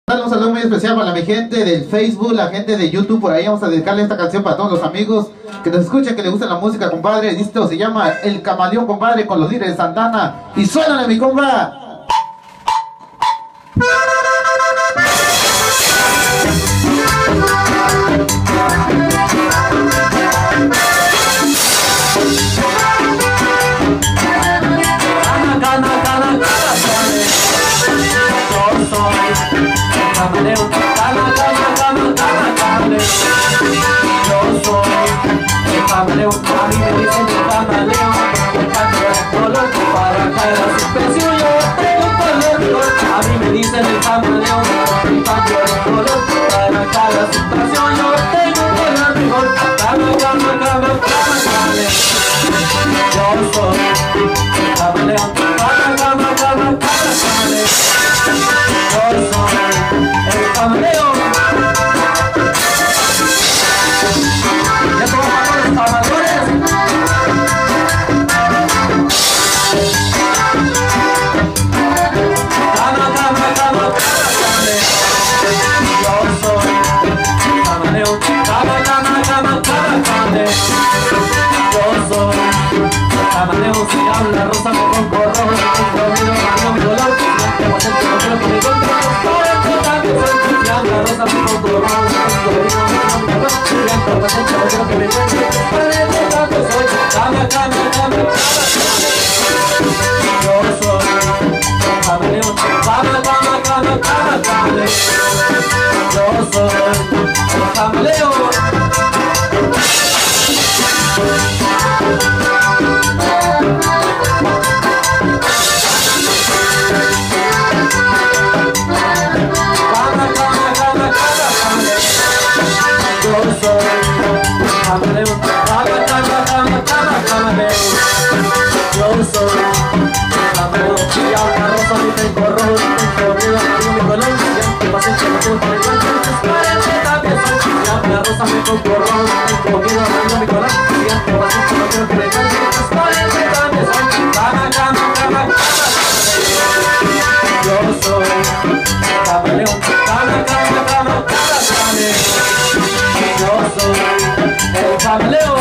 Un saludo muy especial para mi gente del Facebook, la gente de YouTube. Por ahí vamos a dedicarle esta canción para todos los amigos que nos escuchan, que les gusta la música, compadre. Esto se llama El Camaleón, compadre, con los líderes de Santana. Y suénale, mi compa. Camaleón, yo soy el camaleón, a mí me dicen el camaleón, no loco para caer a suspensión, yo tengo color, a mí me dicen el camaleón, no loco para caer a suspensión, yo tengo color mejor, camaleón, yo soy el camaleón, camaleón. Yo soy el camaleón. Ya te voy a pagar los camarones. Yo soy el camaleón. Yo soy el camaleón. Si habla rosa me pongo rojo, no mi dolor. Tengo sentido que lo que me encuentro. La rosa me pongo rojo, yo soy el camaleón. Yo soy el camaleón. Yo soy camaleón. Si habla rosa mi tengo rojo, tengo miedo a mi color. Siempre pasé que no tengo el blanco. Transparente también soy. Si habla rosa mi tengo rojo, tengo miedo a mi color. Siempre pasé que no tengo el blanco. Transparente también soy. Cama. Yo soy camaleón. Cama. Yo soy el camaleón.